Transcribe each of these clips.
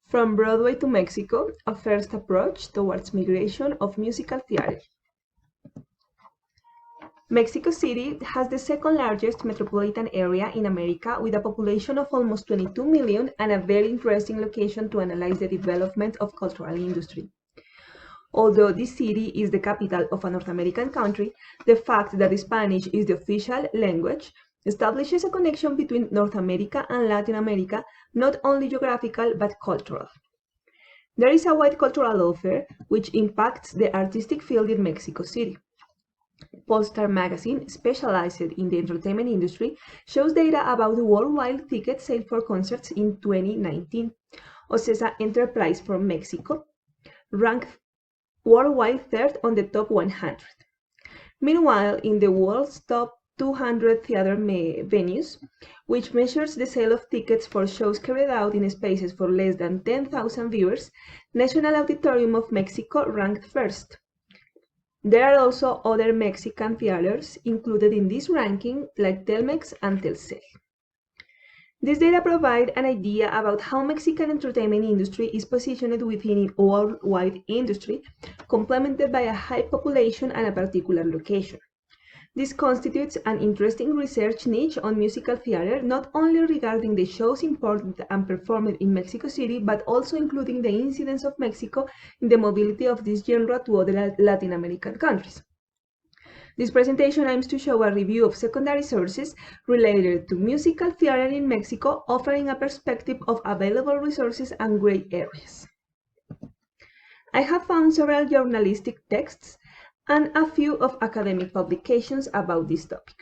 From Broadway to Mexico, a first approach towards migration of musical theater. Mexico City has the second largest metropolitan area in America with a population of almost 22 million and a very interesting location to analyze the development of cultural industry. Although this city is the capital of a North American country, the fact that Spanish is the official language establishes a connection between North America and Latin America, not only geographical but cultural. There is a wide cultural offer which impacts the artistic field in Mexico City. Polestar magazine, specialized in the entertainment industry, shows data about the worldwide ticket sale for concerts in 2019. Ocesa Enterprise from Mexico ranked worldwide third on the top 100. Meanwhile, in the world's top 200 theater venues, which measures the sale of tickets for shows carried out in spaces for less than 10,000 viewers, National Auditorium of Mexico ranked first. There are also other Mexican theaters included in this ranking, like Telmex and Telcel. This data provide an idea about how Mexican entertainment industry is positioned within a worldwide industry, complemented by a high population and a particular location. This constitutes an interesting research niche on musical theater, not only regarding the shows imported and performed in Mexico City, but also including the incidence of Mexico in the mobility of this genre to other Latin American countries. This presentation aims to show a review of secondary sources related to musical theater in Mexico, offering a perspective of available resources and gray areas. I have found several journalistic texts and a few of academic publications about this topic.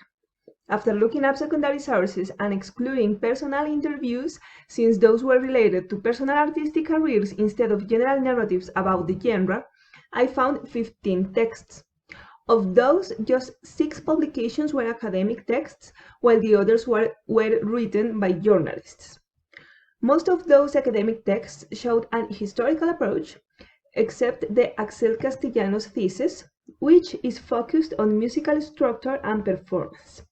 After looking up secondary sources and excluding personal interviews, since those were related to personal artistic careers instead of general narratives about the genre, I found 15 texts. Of those, just 6 publications were academic texts, while the others were written by journalists. Most of those academic texts showed an historical approach, except the Axel Castellanos thesis, which is focused on musical structure and performance.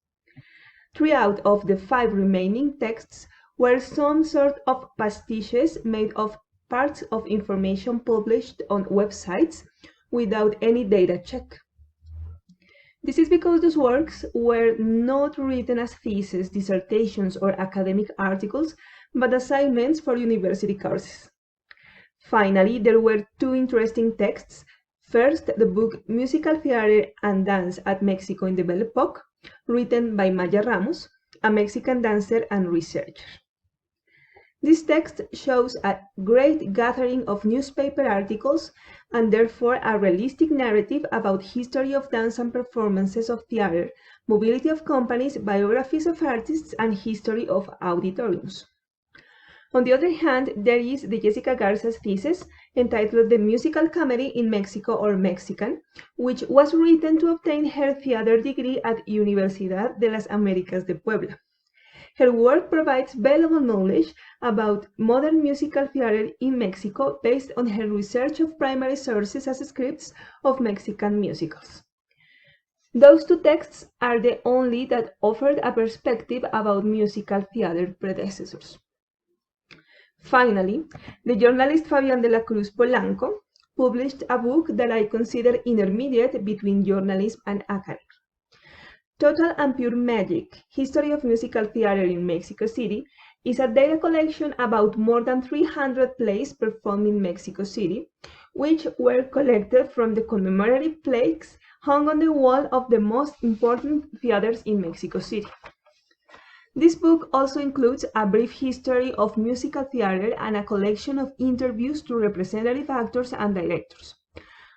3 out of the 5 remaining texts were some sort of pastiches made of parts of information published on websites without any data check. This is because those works were not written as theses, dissertations, or academic articles, but assignments for university courses. Finally, there were 2 interesting texts. First, the book Musical Theater and Dance at Mexico in the Belle Époque, written by Maya Ramos, a Mexican dancer and researcher. This text shows a great gathering of newspaper articles and therefore a realistic narrative about history of dance and performances of theater, mobility of companies, biographies of artists, and history of auditoriums. On the other hand, there is the Jessica Garza's thesis entitled The Musical Comedy in Mexico or Mexican, which was written to obtain her theater degree at Universidad de las Américas de Puebla. Her work provides valuable knowledge about modern musical theater in Mexico based on her research of primary sources as scripts of Mexican musicals. Those 2 texts are the only that offered a perspective about musical theater predecessors. Finally, the journalist Fabián de la Cruz Polanco published a book that I consider intermediate between journalism and academy. Total and Pure Magic, History of Musical Theater in Mexico City, is a data collection about more than 300 plays performed in Mexico City, which were collected from the commemorative plaques hung on the wall of the most important theaters in Mexico City. This book also includes a brief history of musical theater and a collection of interviews to representative actors and directors.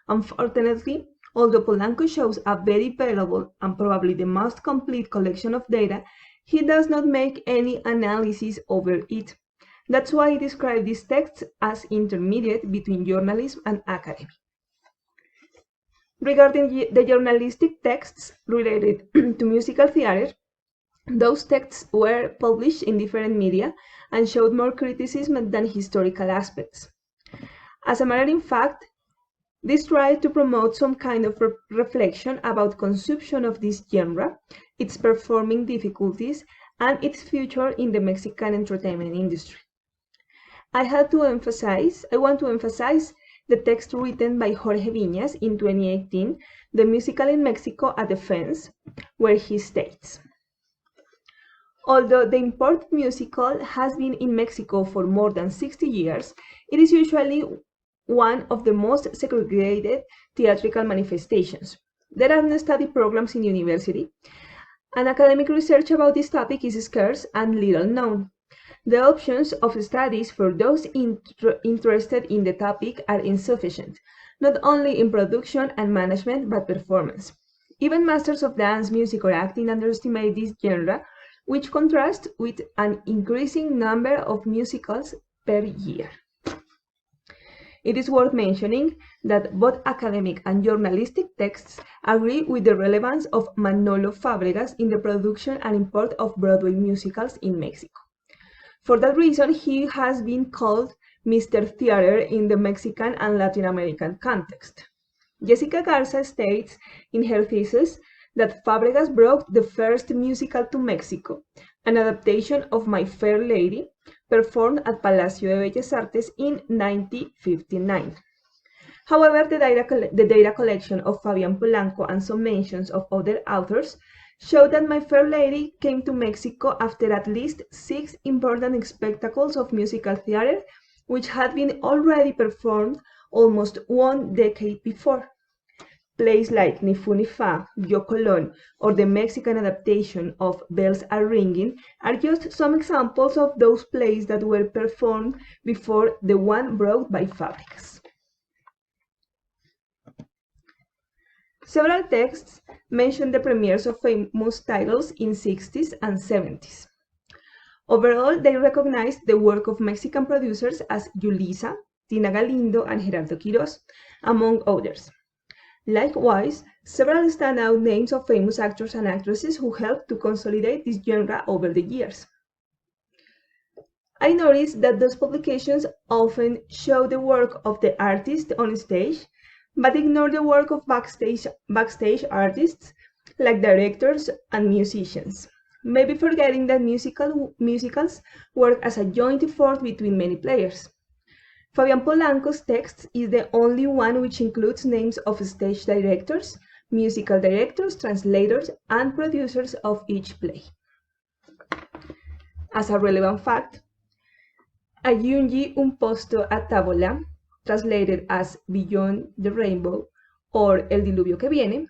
Unfortunately, although Polanco shows a very valuable and probably the most complete collection of data, he does not make any analysis over it. That's why I describe these texts as intermediate between journalism and academy. Regarding the journalistic texts related to musical theater, those texts were published in different media and showed more criticism than historical aspects. As a matter of fact, this tried to promote some kind of reflection about consumption of this genre, its performing difficulties, and its future in the Mexican entertainment industry. I want to emphasize the text written by Jorge Viñas in 2018, The Musical in Mexico, A Defense, where he states, although the imported musical has been in Mexico for more than 60 years, it is usually one of the most segregated theatrical manifestations. There are no study programs in university, and academic research about this topic is scarce and little known. The options of studies for those interested in the topic are insufficient, not only in production and management, but performance. Even masters of dance, music, or acting underestimate this genre, which contrasts with an increasing number of musicals per year. It is worth mentioning that both academic and journalistic texts agree with the relevance of Manolo Fábregas in the production and import of Broadway musicals in Mexico. For that reason, he has been called Mr. Theater in the Mexican and Latin American context. Jessica Garza states in her thesis that Fábregas brought the first musical to Mexico, an adaptation of My Fair Lady, performed at Palacio de Bellas Artes in 1959. However, the data collection of Fabian Polanco and some mentions of other authors show that My Fair Lady came to Mexico after at least 6 important spectacles of musical theater, which had been already performed almost 1 decade before. Plays like Ni Fu Ni Fa, Yo Colón, or the Mexican adaptation of Bells Are Ringing are just some examples of those plays that were performed before the one brought by Fábregas. Several texts mention the premieres of famous titles in 60s and 70s. Overall, they recognize the work of Mexican producers as Yulisa, Tina Galindo, and Gerardo Quirós, among others. Likewise, several standout names of famous actors and actresses who helped to consolidate this genre over the years. I noticed that those publications often show the work of the artist on stage, but ignore the work of backstage artists like directors and musicians, maybe forgetting that musicals work as a joint effort between many players. Fabian Polanco's text is the only one which includes names of stage directors, musical directors, translators, and producers of each play. As a relevant fact, Aggiungi un posto a tavola, translated as Beyond the Rainbow or El Diluvio que Viene,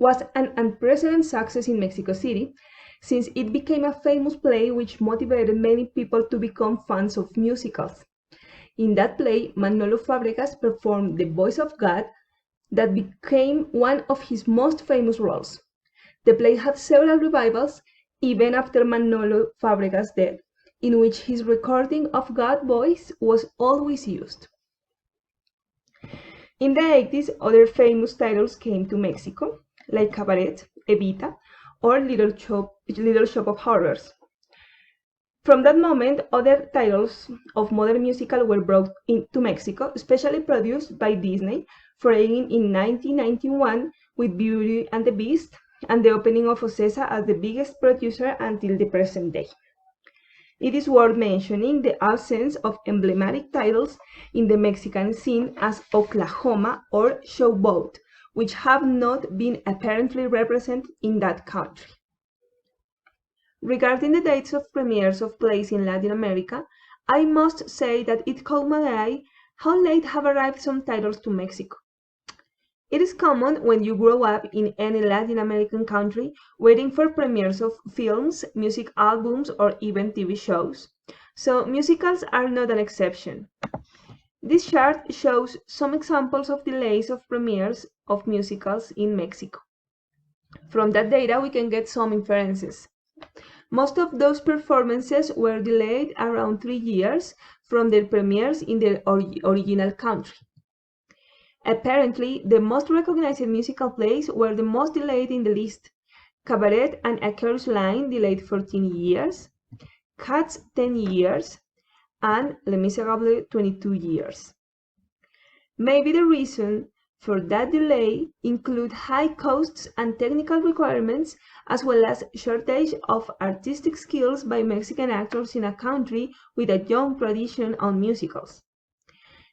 was an unprecedented success in Mexico City, since it became a famous play which motivated many people to become fans of musicals. In that play, Manolo Fábregas performed the voice of God that became one of his most famous roles. The play had several revivals, even after Manolo Fábregas' death, in which his recording of God's voice was always used. In the 80s, other famous titles came to Mexico, like Cabaret, Evita, or Little Shop of Horrors. From that moment, other titles of modern musical were brought into Mexico, especially produced by Disney, for airing in 1991 with Beauty and the Beast, and the opening of Ocesa as the biggest producer until the present day. It is worth mentioning the absence of emblematic titles in the Mexican scene as Oklahoma or Showboat, which have not been apparently represented in that country. Regarding the dates of premieres of plays in Latin America, I must say that it caught my eye how late have arrived some titles to Mexico. It is common when you grow up in any Latin American country waiting for premieres of films, music albums, or even TV shows, so musicals are not an exception. This chart shows some examples of delays of premieres of musicals in Mexico. From that data, we can get some inferences. Most of those performances were delayed around 3 years from their premieres in their original country. Apparently, the most recognized musical plays were the most delayed in the list. Cabaret and A Chorus Line delayed 14 years, Cats 10 years, and Les Miserables 22 years. Maybe the reason for that delay include high costs and technical requirements, as well as shortage of artistic skills by Mexican actors in a country with a young tradition on musicals.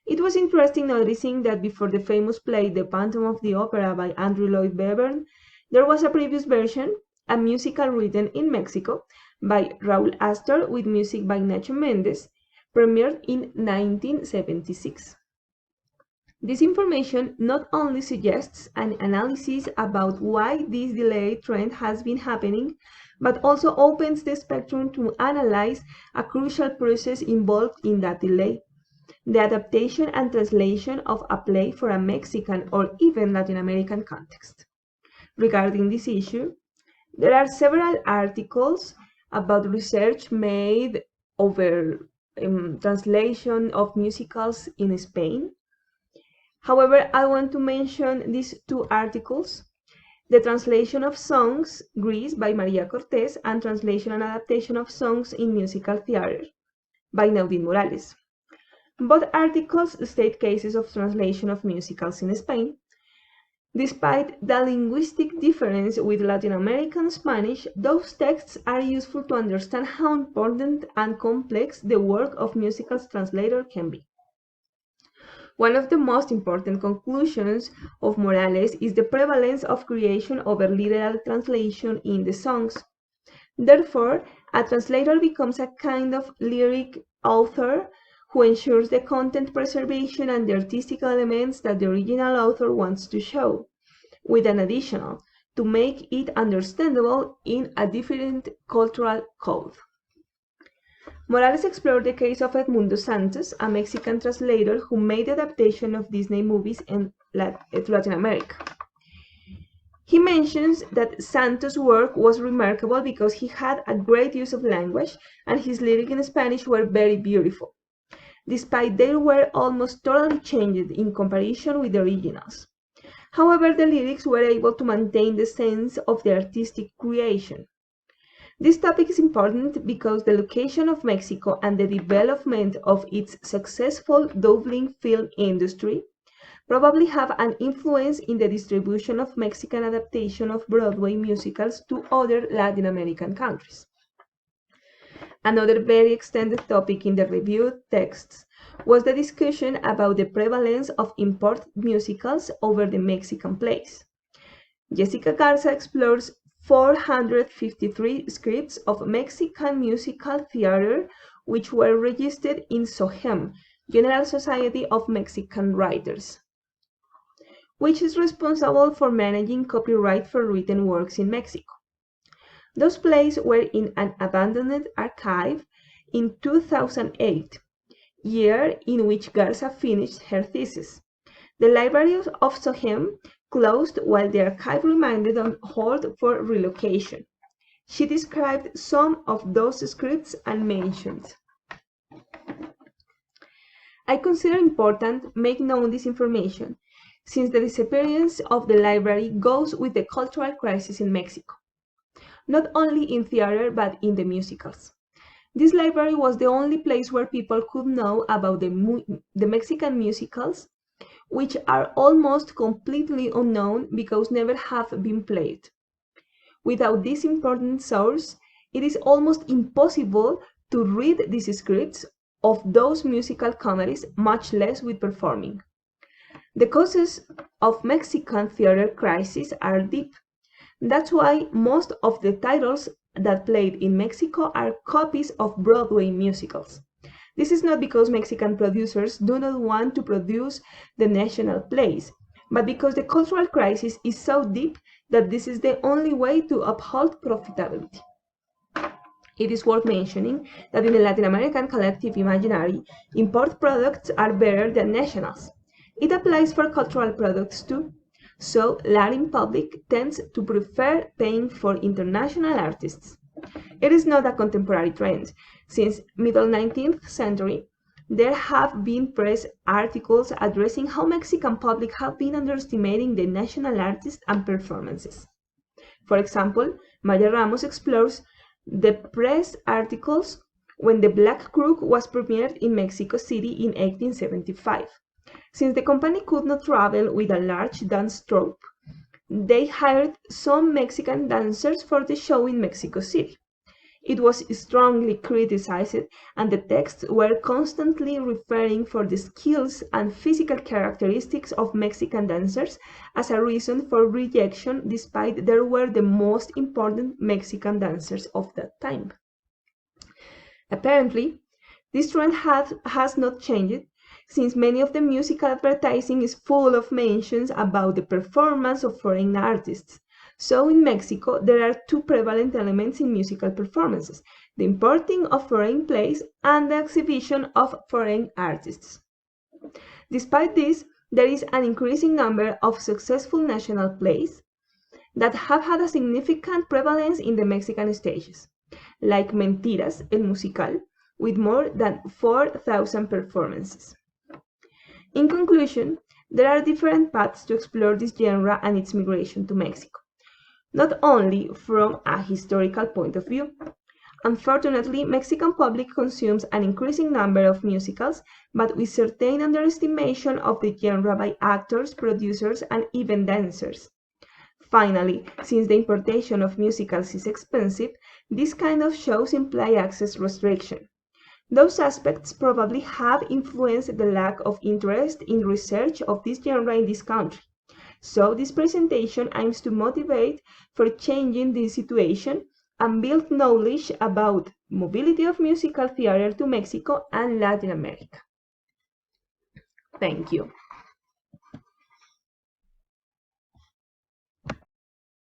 It was interesting noticing that before the famous play The Phantom of the Opera by Andrew Lloyd Webber, there was a previous version, a musical written in Mexico by Raúl Astor with music by Nacho Mendez, premiered in 1976. This information not only suggests an analysis about why this delay trend has been happening, but also opens the spectrum to analyze a crucial process involved in that delay: the adaptation and translation of a play for a Mexican or even Latin American context. Regarding this issue, there are several articles about research made over translation of musicals in Spain. However, I want to mention these two articles: the translation of songs, Greece, by Maria Cortés, and translation and adaptation of songs in musical theater by Naudin Morales. Both articles state cases of translation of musicals in Spain. Despite the linguistic difference with Latin American Spanish, those texts are useful to understand how important and complex the work of musicals translator can be. One of the most important conclusions of Morales is the prevalence of creation over literal translation in the songs. Therefore, a translator becomes a kind of lyric author who ensures the content preservation and the artistic elements that the original author wants to show, with an additional, to make it understandable in a different cultural code. Morales explored the case of Edmundo Santos, a Mexican translator who made adaptation of Disney movies to Latin America. He mentions that Santos' work was remarkable because he had a great use of language and his lyrics in Spanish were very beautiful, despite they were almost totally changed in comparison with the originals. However, the lyrics were able to maintain the sense of the artistic creation. This topic is important because the location of Mexico and the development of its successful dubbing film industry probably have an influence in the distribution of Mexican adaptation of Broadway musicals to other Latin American countries. Another very extended topic in the reviewed texts was the discussion about the prevalence of imported musicals over the Mexican plays. Jessica Garza explores 453 scripts of Mexican musical theater which were registered in SOGEM, General Society of Mexican Writers, which is responsible for managing copyright for written works in Mexico. Those plays were in an abandoned archive in 2008, year in which Garza finished her thesis. The library of SOGEM closed while the archive remained on hold for relocation. She described some of those scripts and mentioned, "I consider important make known this information, since the disappearance of the library goes with the cultural crisis in Mexico, not only in theater but in the musicals. This library was the only place where people could know about the Mexican musicals, which are almost completely unknown because never have been played. Without this important source, it is almost impossible to read these scripts of those musical comedies, much less with performing. The causes of Mexican theater crisis are deep. That's why most of the titles that played in Mexico are copies of Broadway musicals. This is not because Mexican producers do not want to produce the national plays, but because the cultural crisis is so deep that this is the only way to uphold profitability." It is worth mentioning that in the Latin American collective imaginary, import products are better than nationals. It applies for cultural products too. So, Latin public tends to prefer paying for international artists. It is not a contemporary trend. Since middle 19th century, there have been press articles addressing how Mexican public have been underestimating the national artists and performances. For example, Maya Ramos explores the press articles when The Black Crook was premiered in Mexico City in 1875. Since the company could not travel with a large dance troupe, they hired some Mexican dancers for the show in Mexico City. It was strongly criticized, and the texts were constantly referring for the skills and physical characteristics of Mexican dancers as a reason for rejection, despite they were the most important Mexican dancers of that time. Apparently, this trend has not changed, since many of the musical advertising is full of mentions about the performance of foreign artists. So in Mexico, there are two prevalent elements in musical performances: the importing of foreign plays and the exhibition of foreign artists. Despite this, there is an increasing number of successful national plays that have had a significant prevalence in the Mexican stages, like Mentiras, el musical, with more than 4,000 performances. In conclusion, there are different paths to explore this genre and its migration to Mexico, not only from a historical point of view. Unfortunately, Mexican public consumes an increasing number of musicals, but with certain underestimation of the genre by actors, producers, and even dancers. Finally, since the importation of musicals is expensive, this kind of shows imply access restriction. Those aspects probably have influenced the lack of interest in research of this genre in this country. So this presentation aims to motivate for changing this situation and build knowledge about mobility of musical theater to Mexico and Latin America. Thank you.